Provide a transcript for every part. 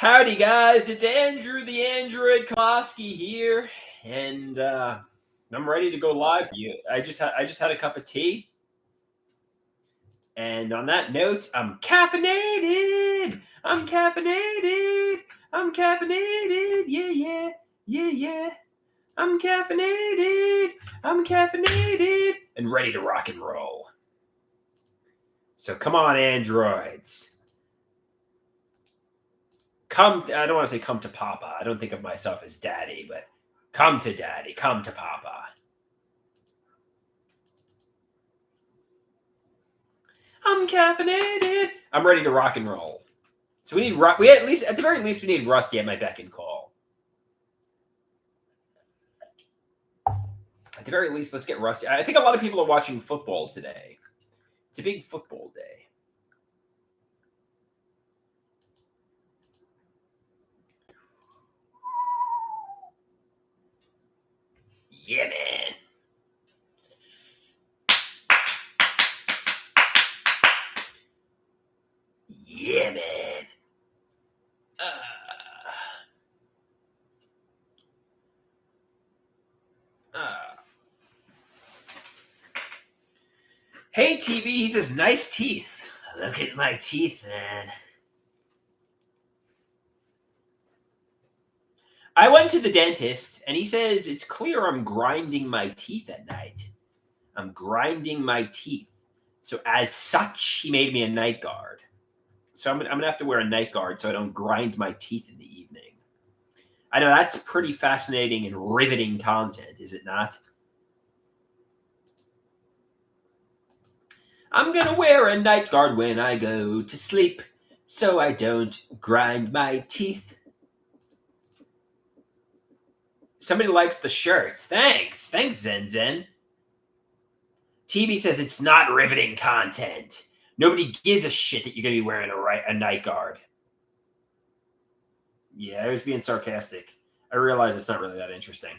Howdy, guys. It's Andrew the Android Klosky here, and I'm ready to go live. I just had a cup of tea, and on that note, I'm caffeinated. I'm caffeinated. I'm caffeinated. Yeah, yeah, yeah, yeah. I'm caffeinated. I'm caffeinated, and ready to rock and roll. So come on, androids. I don't want to say come to Papa. I don't think of myself as daddy, but come to daddy, come to Papa. I'm caffeinated. I'm ready to rock and roll. So we at the very least we need Rusty at my beck and call. At the very least, let's get Rusty. I think a lot of people are watching football today. It's a big football day. Yeah, man. Yeah, man. Hey, TV, he says, nice teeth. Look at my teeth, man. I went to the dentist, and he says it's clear I'm grinding my teeth at night. I'm grinding my teeth. So as such, he made me a night guard. So I'm gonna have to wear a night guard so I don't grind my teeth in the evening. I know that's pretty fascinating and riveting content, is it not? I'm gonna wear a night guard when I go to sleep so I don't grind my teeth. Somebody likes the shirt. Thanks. Thanks, Zen Zen. TV says it's not riveting content. Nobody gives a shit that you're going to be wearing a night guard. Yeah, I was being sarcastic. I realize it's not really that interesting.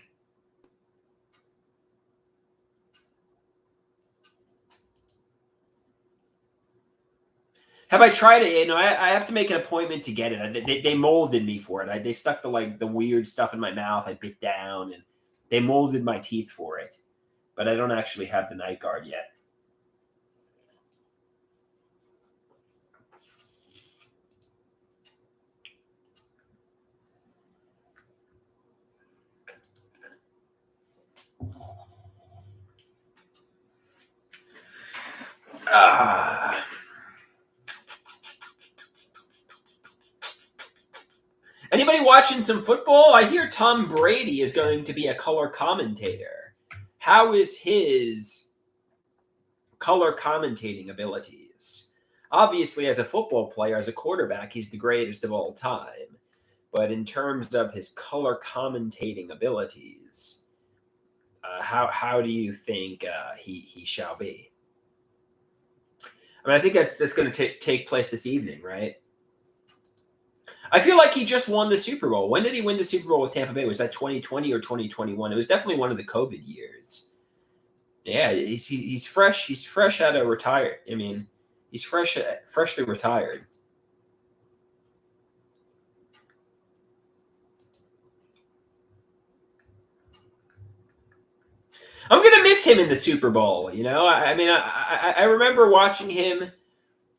Have I tried it? You know, I have to make an appointment to get it. They molded me for it. They stuck the weird stuff in my mouth. I bit down, and they molded my teeth for it. But I don't actually have the night guard yet. Anybody watching some football? I hear Tom Brady is going to be a color commentator. How is his color commentating abilities? Obviously, as a football player, as a quarterback, he's the greatest of all time. But in terms of his color commentating abilities, how do you think he shall be? I mean, I think that's going to take place this evening, right? I feel like he just won the Super Bowl. When did he win the Super Bowl with Tampa Bay? Was that 2020 or 2021? It was definitely one of the COVID years. Yeah, he's fresh. He's fresh out of retire. I mean, he's freshly retired. I'm gonna miss him in the Super Bowl. You know, I remember watching him,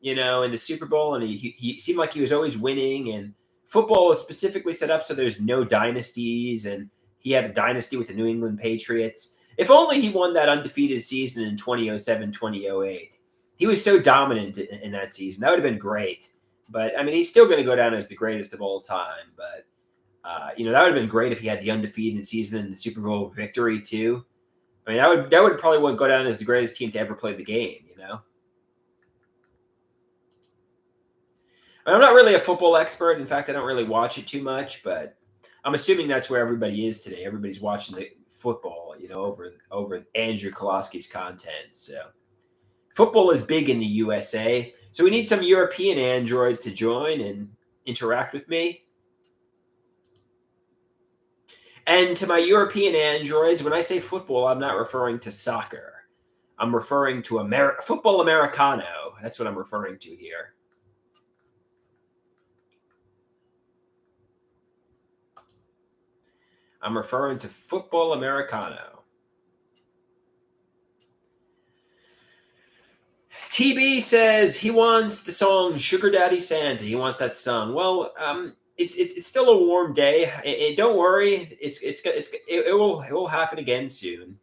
you know, in the Super Bowl, and he seemed like he was always winning. And football is specifically set up so there's no dynasties, and he had a dynasty with the New England Patriots. If only he won that undefeated season in 2007, 2008. He was so dominant in that season. That would have been great. But I mean, he's still going to go down as the greatest of all time. But you know, that would have been great if he had the undefeated season and the Super Bowl victory too. I mean, that would probably go down as the greatest team to ever play the game. You know. I'm not really a football expert. In fact, I don't really watch it too much, but I'm assuming that's where everybody is today. Everybody's watching the football, you know, over Andrew Kolosky's content. So football is big in the USA. So we need some European androids to join and interact with me. And to my European androids, when I say football, I'm not referring to soccer. I'm referring to football Americano. That's what I'm referring to here. I'm referring to Football Americano. TB says he wants the song "Sugar Daddy Santa." He wants that sung. Well, it's still a warm day. Don't worry, it will happen again soon.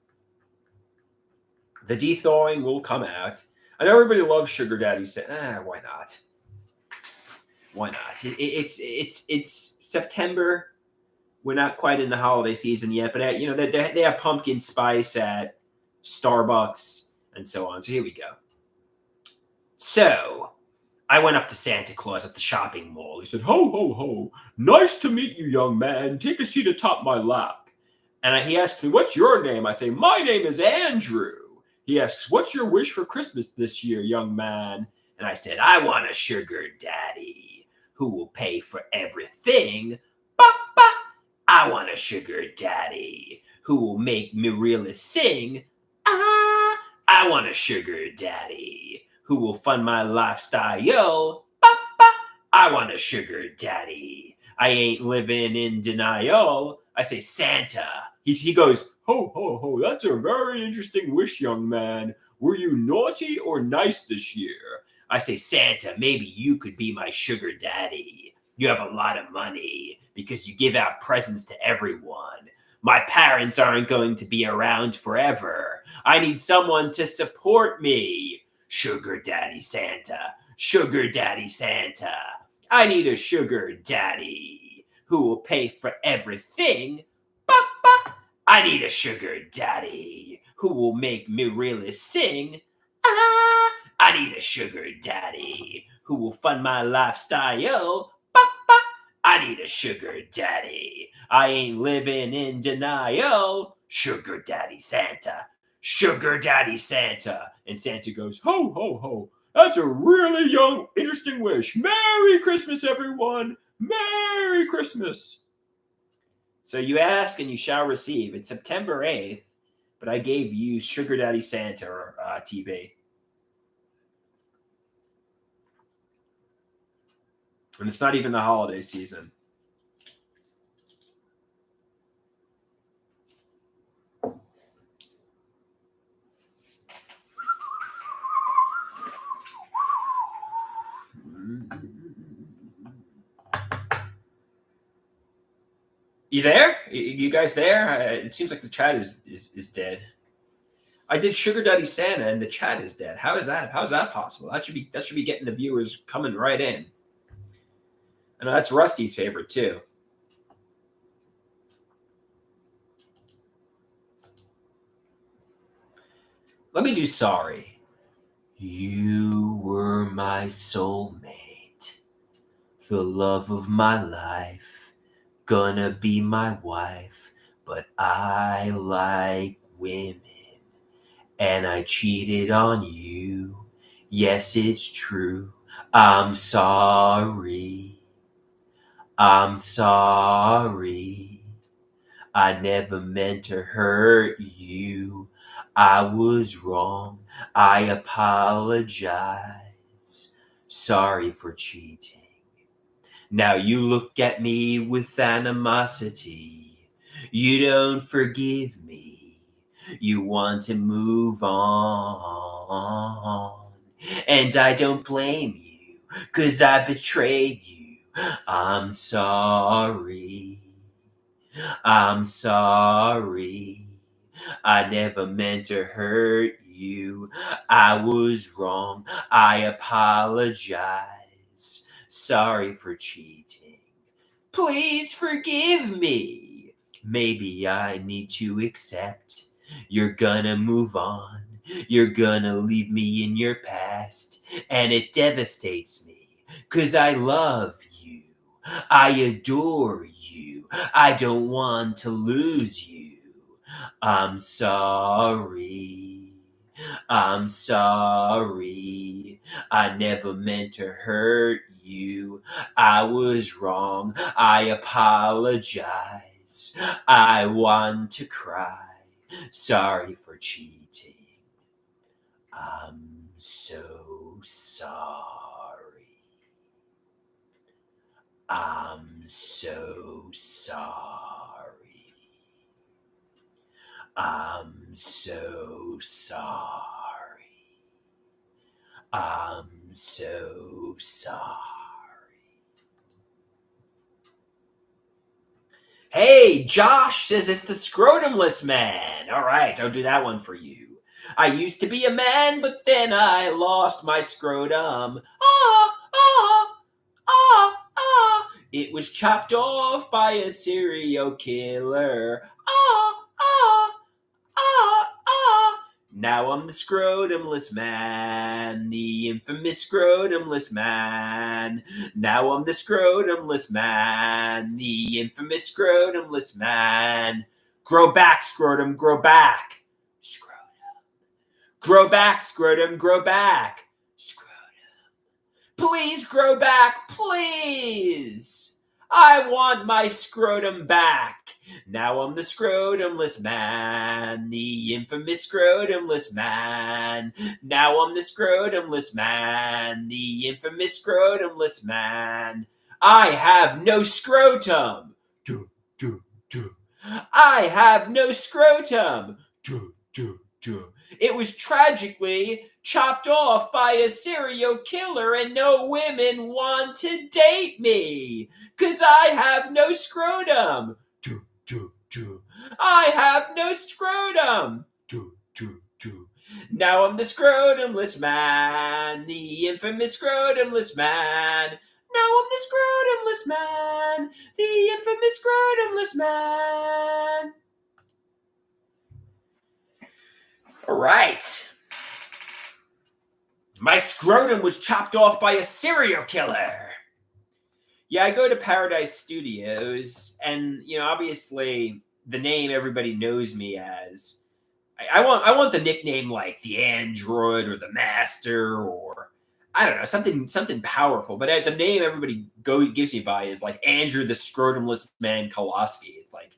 The de-thawing will come out. I know everybody loves Sugar Daddy Santa. Why not? Why not? It's September. We're not quite in the holiday season yet, but they have pumpkin spice at Starbucks and so on. So here we go. So I went up to Santa Claus at the shopping mall. He said, "Ho, ho, ho. Nice to meet you, young man. Take a seat atop my lap." And he asked me, "What's your name?" I say, "My name is Andrew." He asks, "What's your wish for Christmas this year, young man?" And I said, "I want a sugar daddy who will pay for everything. Ba, ba. I want a sugar daddy who will make me really sing. Ah, I want a sugar daddy who will fund my lifestyle. Yo, ba, ba. I want a sugar daddy. I ain't living in denial." I say, "Santa." He goes, "Ho, ho, ho. That's a very interesting wish, young man. Were you naughty or nice this year?" I say, "Santa, maybe you could be my sugar daddy. You have a lot of money because you give out presents to everyone. My parents aren't going to be around forever. I need someone to support me. Sugar Daddy Santa. Sugar Daddy Santa. I need a sugar daddy who will pay for everything. Ba, ba. I need a sugar daddy who will make me really sing. Ah, I need a sugar daddy who will fund my lifestyle. Ba, ba. I need a sugar daddy. I ain't living in denial. Sugar Daddy Santa. Sugar Daddy Santa." And Santa goes, "Ho, ho, ho. That's a really interesting wish. Merry Christmas, everyone. Merry Christmas." So you ask and you shall receive. It's September 8th, but I gave you Sugar Daddy Santa, TB. And it's not even the holiday season. You there? You guys there? It seems like the chat is dead. I did Sugar Daddy Santa and the chat is dead. How is that? How is that possible? That should be getting the viewers coming right in. I know that's Rusty's favorite too. Let me do Sorry. You were my soulmate, the love of my life, gonna be my wife, but I like women, and I cheated on you. Yes, it's true. I'm sorry. I'm sorry. I never meant to hurt you. I was wrong. I apologize. Sorry for cheating. Now you look at me with animosity. You don't forgive me. You want to move on. And I don't blame you, 'cause I betrayed you. I'm sorry. I'm sorry. I never meant to hurt you. I was wrong. I apologize. Sorry for cheating. Please forgive me. Maybe I need to accept you're gonna move on. You're gonna leave me in your past. And it devastates me, 'cause I love you. I adore you. I don't want to lose you. I'm sorry. I'm sorry. I never meant to hurt you. I was wrong. I apologize. I want to cry. Sorry for cheating. I'm so sorry. I'm so sorry. I'm so sorry. I'm so sorry. Hey, Josh says it's the Scrotumless Man. All right, I'll do that one for you. I used to be a man, but then I lost my scrotum. Ah, ah, ah, ah. It was chopped off by a serial killer. Ah, ah, ah, ah. Now I'm the Scrotumless Man, the infamous Scrotumless Man. Now I'm the Scrotumless Man, the infamous Scrotumless Man. Grow back, Scrotum, grow back. Scrotum. Grow back, Scrotum, grow back. Scrotum. Please grow back, please. I want my scrotum back. Now I'm the Scrotumless Man, the infamous Scrotumless Man. Now I'm the Scrotumless Man, the infamous Scrotumless Man. I have no scrotum. Do, do, do. I have no scrotum. Do, do, do. It was tragically chopped off by a serial killer, and no women want to date me, 'cause I have no scrotum. Do, do, do. I have no scrotum. Do, do, do. Now I'm the Scrotumless Man, the infamous Scrotumless Man. Now I'm the Scrotumless Man, the infamous Scrotumless Man. All right. My scrotum was chopped off by a serial killer. Yeah, I go to Paradise Studios, and obviously the name everybody knows me as. I want the nickname like the Android or the Master, or I don't know, something powerful. But the name everybody gives me by is like Andrew the Scrotumless Man Koloski. It's like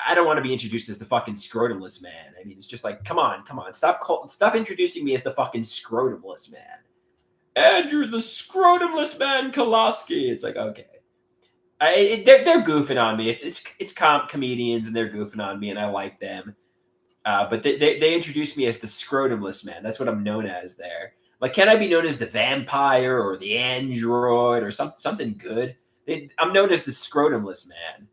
I don't want to be introduced as the fucking Scrotumless Man. I mean, it's just like, come on, stop introducing me as the fucking Scrotumless Man. Andrew the Scrotumless Man Koloski. It's like, okay. They're goofing on me. It's comedians, and they're goofing on me, and I like them. But they introduced me as the Scrotumless Man. That's what I'm known as there. Like, can I be known as the Vampire or the Android or something good? I'm known as the Scrotumless Man.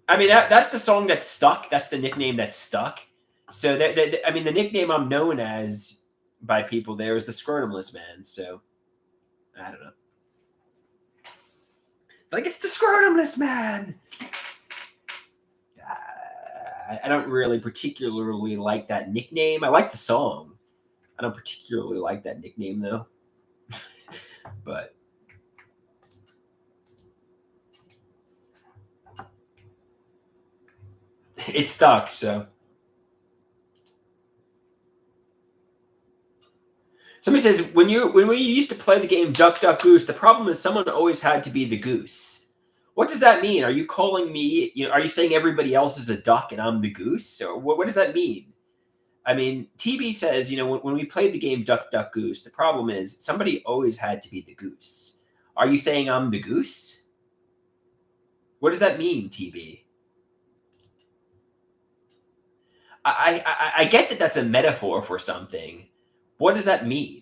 I mean, that's the song that stuck. That's the nickname that stuck. So I mean, the nickname I'm known as by people there is the Scrotumless Man. So I don't know. Like, it's the Scrotumless Man. I don't really particularly like that nickname. I like the song. I don't particularly like that nickname though. But it stuck. So somebody says when we used to play the game Duck Duck Goose, the problem is someone always had to be the goose. What does that mean? Are you calling me? Are you saying everybody else is a duck and I'm the goose? Or what does that mean? I mean, TB says, when we played the game Duck Duck Goose, the problem is somebody always had to be the goose. Are you saying I'm the goose? What does that mean, TB? I get that that's a metaphor for something. What does that mean?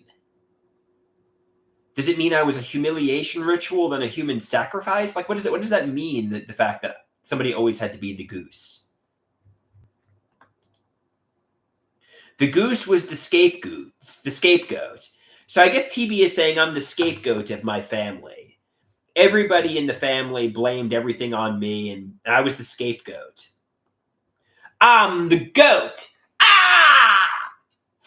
Does it mean I was a humiliation ritual than a human sacrifice? Like, what does that mean? The fact that somebody always had to be the goose. The goose was the scapegoat. So I guess TB is saying I'm the scapegoat of my family. Everybody in the family blamed everything on me, and I was the scapegoat. I'm the goat. Ah!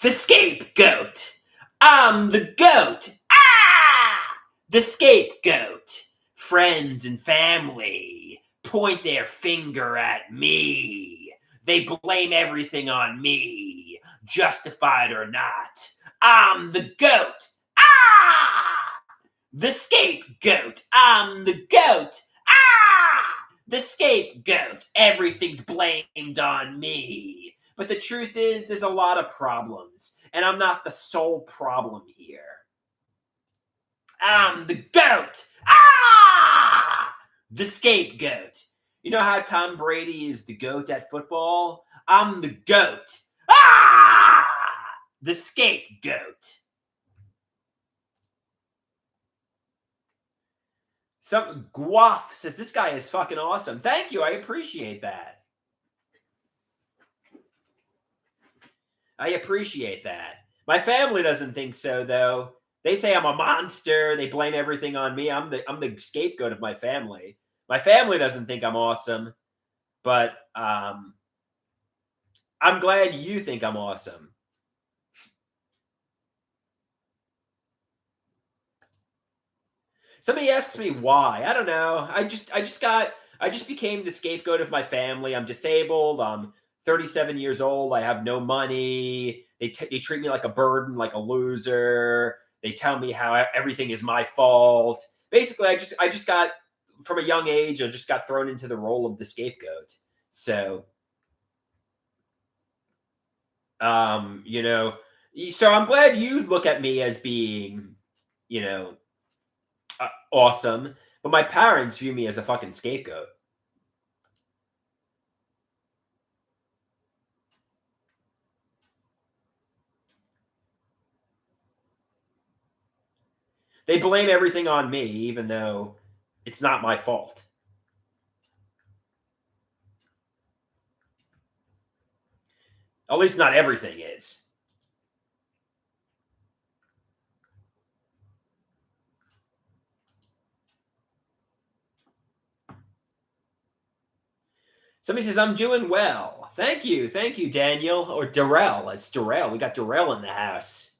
The scapegoat. I'm the goat. Ah! The scapegoat. Friends and family point their finger at me. They blame everything on me, justified or not. I'm the goat. Ah! The scapegoat. I'm the goat. Ah! The scapegoat. Everything's blamed on me. But the truth is, there's a lot of problems, and I'm not the sole problem here. I'm the goat. Ah! The scapegoat. You know how Tom Brady is the GOAT at football? I'm the GOAT. Ah! The scapegoat. Some Guaf says this guy is fucking awesome. Thank you. I appreciate that. I appreciate that. My family doesn't think so, though. They say I'm a monster. They blame everything on me. I'm the scapegoat of my family. My family doesn't think I'm awesome, but I'm glad you think I'm awesome. Somebody asks me why. I don't know. I just became the scapegoat of my family. I'm disabled. I'm 37 years old. I have no money. They treat me like a burden, like a loser. They tell me how everything is my fault. Basically, I just got from a young age. I just got thrown into the role of the scapegoat. So, you know, so I'm glad you look at me as being, you know, awesome. But my parents view me as a fucking scapegoat. They blame everything on me, even though it's not my fault. At least not everything is. Somebody says, I'm doing well. Thank you. Thank you, Daniel. Or Darrell. It's Darrell. We got Darrell in the house.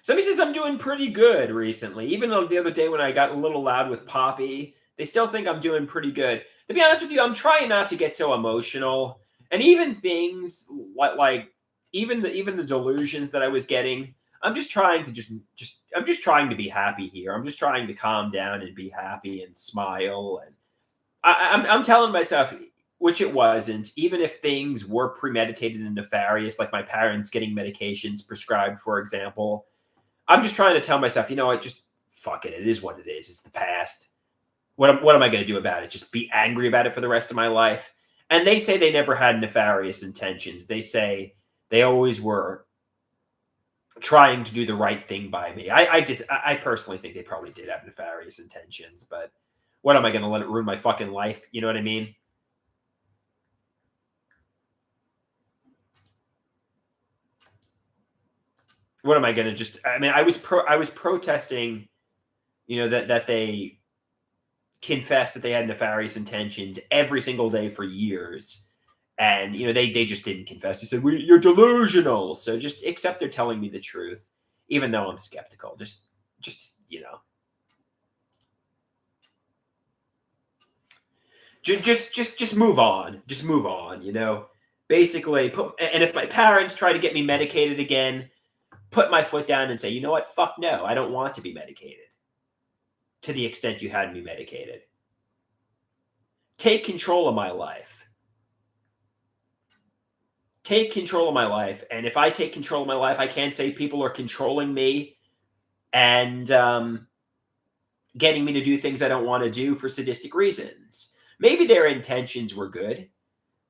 Somebody says I'm doing pretty good recently. Even though the other day when I got a little loud with Poppy, they still think I'm doing pretty good. To be honest with you, I'm trying not to get so emotional. And even things like even the delusions that I was getting, I'm just trying to I'm just trying to be happy here. I'm just trying to calm down and be happy and smile. And I'm telling myself, which it wasn't, even if things were premeditated and nefarious, like my parents getting medications prescribed, for example. I'm just trying to tell myself, you know what, just fuck it. It is what it is. It's the past. What am I going to do about it? Just be angry about it for the rest of my life? And they say they never had nefarious intentions. They say they always were trying to do the right thing by me. I personally think they probably did have nefarious intentions, but what am I going to let it ruin my fucking life? You know what I mean? What am I going to just? I mean, I was protesting, you know, that they confessed that they had nefarious intentions every single day for years. And you know they just didn't confess. They said, "You're delusional." So just accept they're telling me the truth, even though I'm skeptical. Just you know, just move on. Just move on. You know, basically. And if my parents try to get me medicated again, put my foot down and say, you know what? Fuck no. I don't want to be medicated. To the extent you had me medicated, take control of my life. Take control of my life. And if I take control of my life, I can't say people are controlling me and getting me to do things I don't want to do for sadistic reasons. Maybe their intentions were good,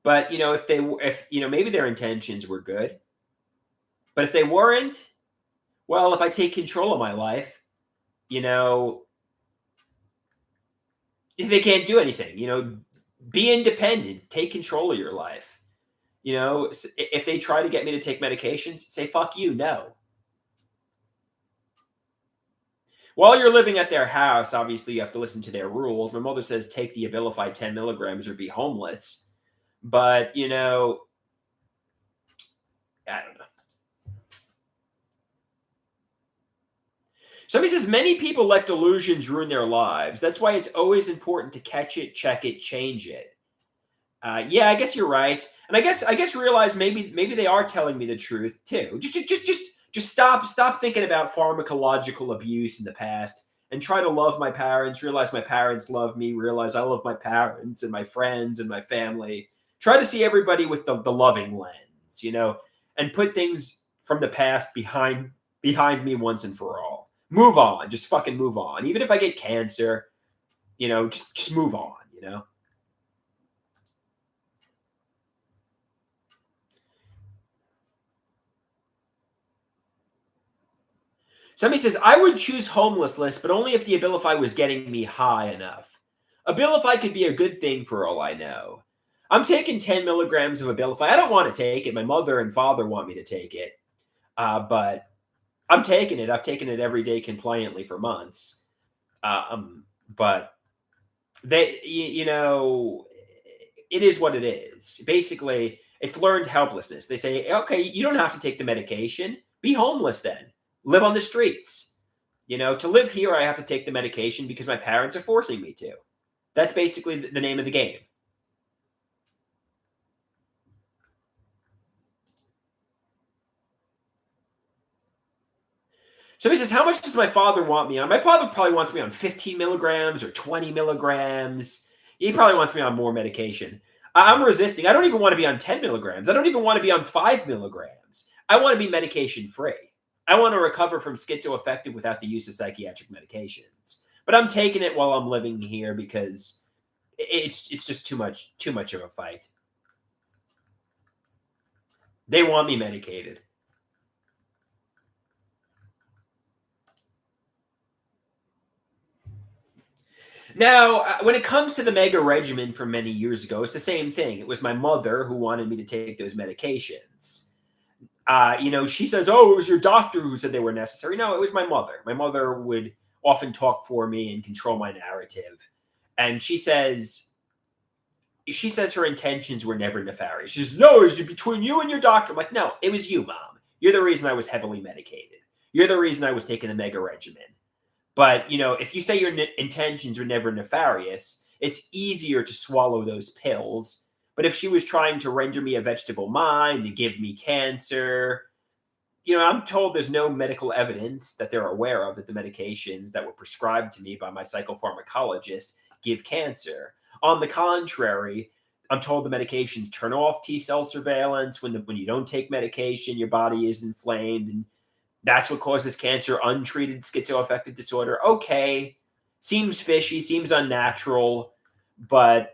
but you know, if you know, maybe their intentions were good, but if they weren't, well, if I take control of my life, you know, if they can't do anything, you know, be independent, take control of your life. You know, if they try to get me to take medications, say fuck you, no. While you're living at their house, obviously you have to listen to their rules. My mother says take the Abilify 10 milligrams or be homeless. But, you know, I don't know. Somebody says many people let delusions ruin their lives. That's why it's always important to catch it, check it, change it. Yeah, I guess you're right, and I guess realize maybe they are telling me the truth too. Just stop thinking about pharmacological abuse in the past and try to love my parents. Realize my parents love me. Realize I love my parents and my friends and my family. Try to see everybody with the loving lens, and put things from the past behind me once and for all. Move on, just fucking move on. Even if I get cancer, just move on. Somebody says, I would choose homelessness, but only if the Abilify was getting me high enough. Abilify could be a good thing for all I know. I'm taking 10 milligrams of Abilify. I don't want to take it. My mother and father want me to take it. But I'm taking it. I've taken it every day compliantly for months. But it is what it is. Basically, it's learned helplessness. They say, okay, you don't have to take the medication. Be homeless then. Live on the streets. To live here, I have to take the medication because my parents are forcing me to. That's basically the name of the game. Somebody says, how much does my father want me on? My father probably wants me on 15 milligrams or 20 milligrams. He probably wants me on more medication. I'm resisting. I don't even want to be on 10 milligrams. I don't even want to be on 5 milligrams. I want to be medication free. I want to recover from schizoaffective without the use of psychiatric medications. But I'm taking it while I'm living here because it's just too much of a fight. They want me medicated. Now, when it comes to the mega regimen from many years ago, it's the same thing. It was my mother who wanted me to take those medications. She says, "Oh, it was your doctor who said they were necessary." No, it was my mother. My mother would often talk for me and control my narrative, and she says her intentions were never nefarious. She says, "No, it's between you and your doctor." I'm like, "No, it was you, mom. You're the reason I was heavily medicated. You're the reason I was taking the mega regimen." But, if you say your intentions were never nefarious, it's easier to swallow those pills. But if she was trying to render me a vegetable mind and give me cancer, I'm told there's no medical evidence that they're aware of that the medications that were prescribed to me by my psychopharmacologist give cancer. On the contrary, I'm told the medications turn off T cell surveillance. When you don't take medication, your body is inflamed, and that's what causes cancer, untreated schizoaffective disorder. Okay, seems fishy, seems unnatural, but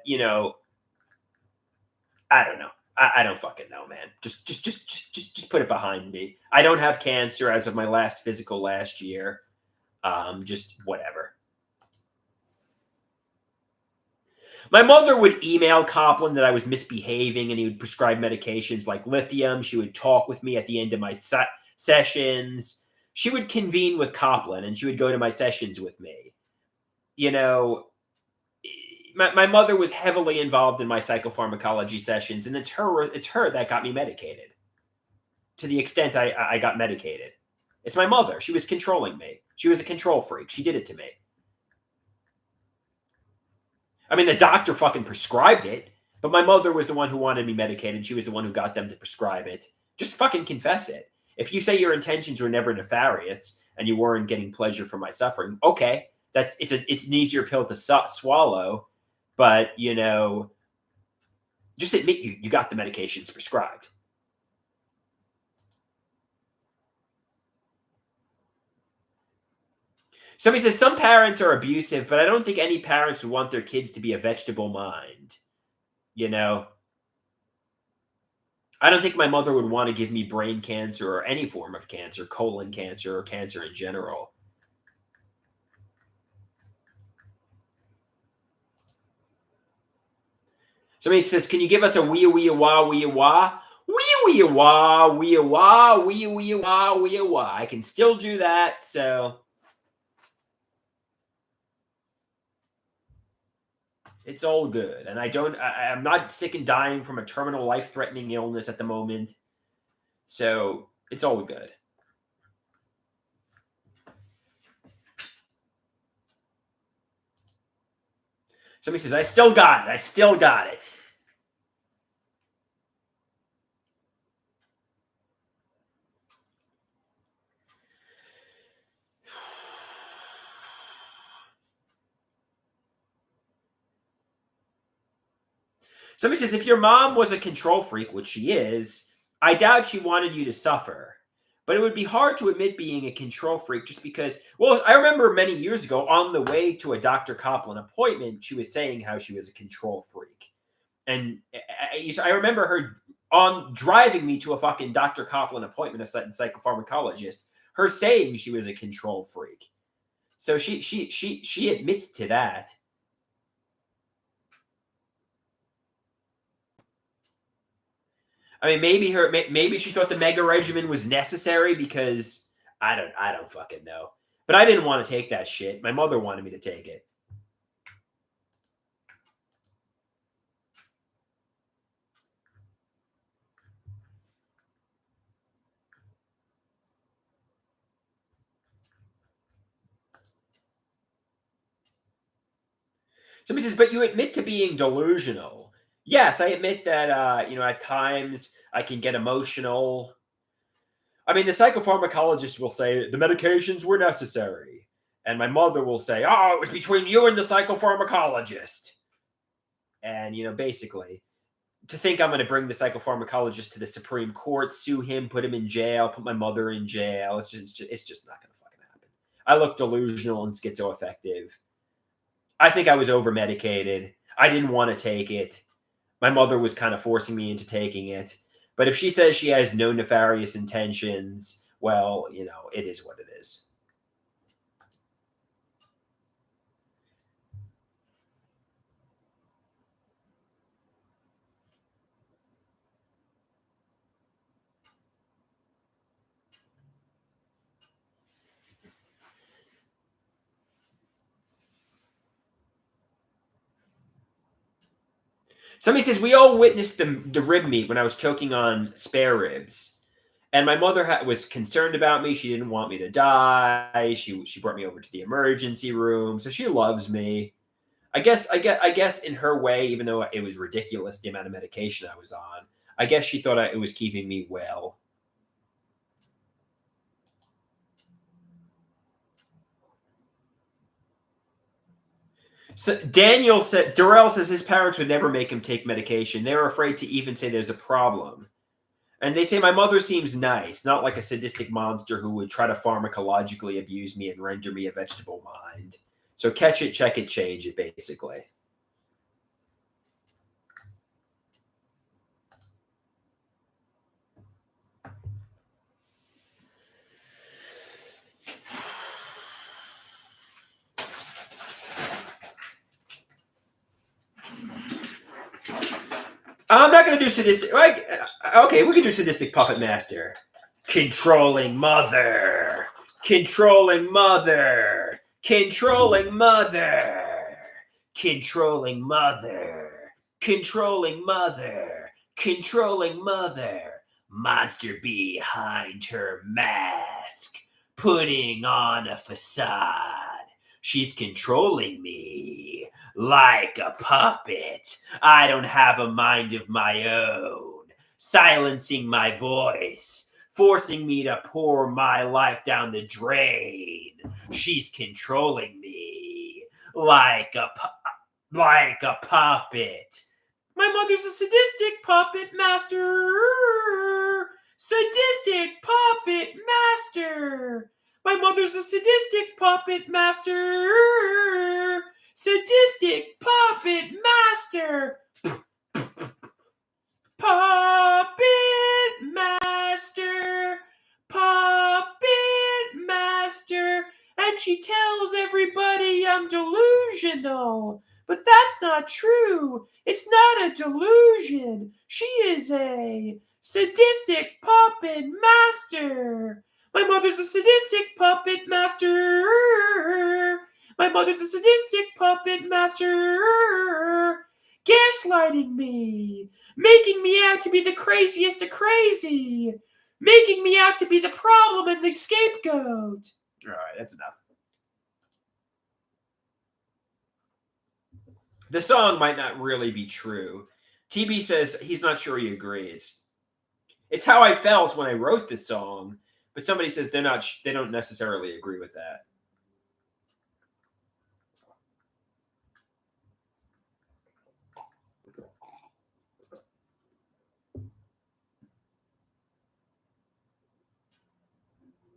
I don't know. I don't fucking know, man. Just put it behind me. I don't have cancer as of my last physical last year. Just whatever. My mother would email Copland that I was misbehaving, and he would prescribe medications like lithium. She would talk with me at the end of my sessions. She would convene with Copland, and she would go to my sessions with me. My mother was heavily involved in my psychopharmacology sessions, and it's her that got me medicated. To the extent I got medicated, it's my mother. She was controlling me. She was a control freak. She did it to me. I mean, the doctor fucking prescribed it, but my mother was the one who wanted me medicated. She was the one who got them to prescribe it. Just fucking confess it. If you say your intentions were never nefarious and you weren't getting pleasure from my suffering, okay, it's an easier pill to swallow. But just admit you got the medications prescribed. Somebody says some parents are abusive, but I don't think any parents would want their kids to be a vegetable mind. I don't think my mother would want to give me brain cancer or any form of cancer, colon cancer, or cancer in general. Somebody says, can you give us a wee wee wah wee wah? Wee wee wah wee wah wee wee wah wee wah. I can still do that, so it's all good. And I'm not sick and dying from a terminal life-threatening illness at the moment. So it's all good. Somebody says, I still got it. I still got it. Somebody says, if your mom was a control freak, which she is, I doubt she wanted you to suffer. But it would be hard to admit being a control freak just because, well, I remember many years ago on the way to a Dr. Copland appointment, she was saying how she was a control freak. And I remember her on driving me to a fucking Dr. Copland appointment, a psychopharmacologist, her saying she was a control freak. So she admits to that. I mean, maybe she thought the mega regimen was necessary because I don't fucking know. But I didn't want to take that shit. My mother wanted me to take it. Somebody says, but you admit to being delusional. Yes, I admit that, at times I can get emotional. I mean, the psychopharmacologist will say the medications were necessary. And my mother will say, oh, it was between you and the psychopharmacologist. And, basically, to think I'm going to bring the psychopharmacologist to the Supreme Court, sue him, put him in jail, put my mother in jail, it's just not going to fucking happen. I look delusional and schizoaffective. I think I was over medicated. I didn't want to take it. My mother was kind of forcing me into taking it. But if she says she has no nefarious intentions, well, it is what it is. Somebody says, we all witnessed the rib meat when I was choking on spare ribs. And my mother was concerned about me. She didn't want me to die. She brought me over to the emergency room. So she loves me. I guess in her way, even though it was ridiculous the amount of medication I was on, I guess she thought it was keeping me well. So Darrell says his parents would never make him take medication. They're afraid to even say there's a problem. And they say my mother seems nice, not like a sadistic monster who would try to pharmacologically abuse me and render me a vegetable mind. So catch it, check it, change it, basically. I'm not going to do sadistic. Okay, we can do sadistic puppet master. Controlling mother. Controlling mother. Controlling mother. Controlling mother. Controlling mother. Controlling mother. Monster behind her mask. Putting on a facade. She's controlling me like a puppet. I don't have a mind of my own. Silencing my voice, forcing me to pour my life down the drain. She's controlling me like a puppet. My mother's a sadistic puppet master. Sadistic puppet master. My mother's a sadistic puppet master. Sadistic puppet master. Puppet master. Puppet master. And she tells everybody I'm delusional. But that's not true. It's not a delusion. She is a sadistic puppet master. My mother's a sadistic puppet master. My mother's a sadistic puppet master. Gaslighting me. Making me out to be the craziest of crazy. Making me out to be the problem and the scapegoat. All right, that's enough. The song might not really be true. TB says he's not sure he agrees. It's how I felt when I wrote this song, but somebody says they don't necessarily agree with that.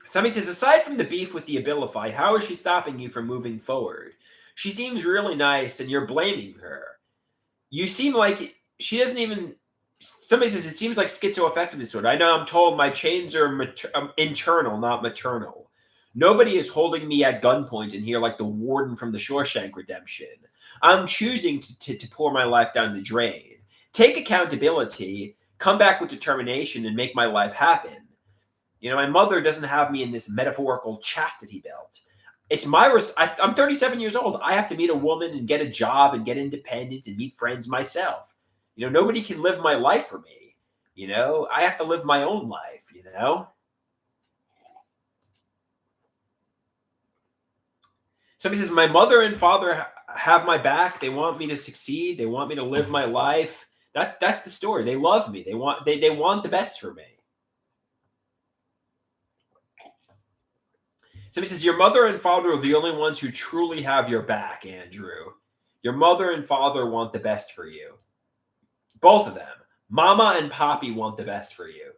Somebody says, aside from the beef with the Abilify, how is she stopping you from moving forward? She seems really nice, and you're blaming her. You seem like she doesn't even. Somebody says it seems like schizoaffective disorder. I know I'm told my chains are internal, not maternal. Nobody is holding me at gunpoint in here like the warden from the Shawshank Redemption. I'm choosing to pour my life down the drain. Take accountability, come back with determination, and make my life happen. You know, my mother doesn't have me in this metaphorical chastity belt. It's my I'm 37 years old. I have to meet a woman and get a job and get independent and meet friends myself. You know, nobody can live my life for me. You know, I have to live my own life, you know? Somebody says, my mother and father have my back. They want me to succeed. They want me to live my life. That's the story. They love me. They want the best for me. Somebody says, your mother and father are the only ones who truly have your back, Andrew. Your mother and father want the best for you. Both of them. Mama and Poppy want the best for you.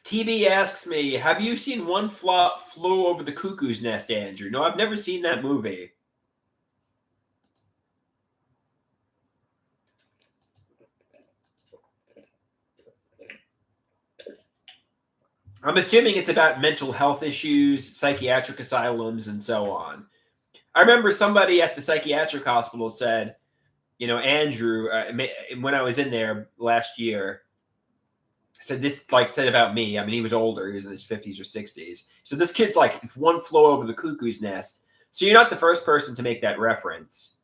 TB asks me, have you seen One Flew Over the Cuckoo's Nest, Andrew? No, I've never seen that movie. I'm assuming it's about mental health issues, psychiatric asylums, and so on. I remember somebody at the psychiatric hospital said, you know, Andrew, when I was in there last year, said this, like, said about me. I mean, he was older. He was in his 50s or 60s. So this kid's like, if one flew over the cuckoo's nest. So you're not the first person to make that reference.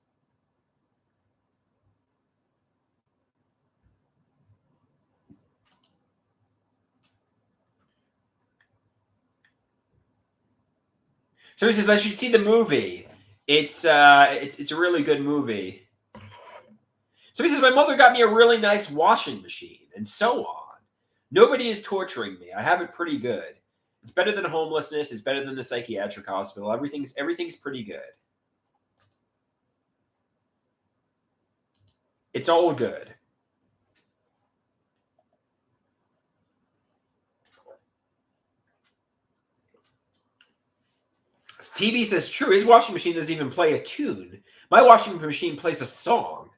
So he says, I should see the movie. It's a really good movie. So he says, my mother got me a really nice washing machine, and so on. Nobody is torturing me. I have it pretty good. It's better than homelessness. It's better than the psychiatric hospital. Everything's pretty good. It's all good. TB says, true, his washing machine doesn't even play a tune. My washing machine plays a song.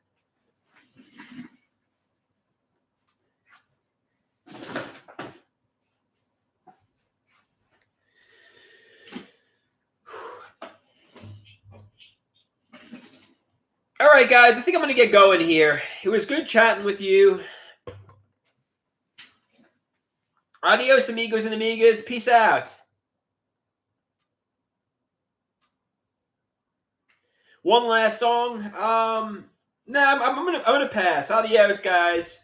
All right, guys, I think I'm going to get going here. It was good chatting with you. Adios, amigos and amigas. Peace out. One last song. I'm gonna pass. Adios, guys.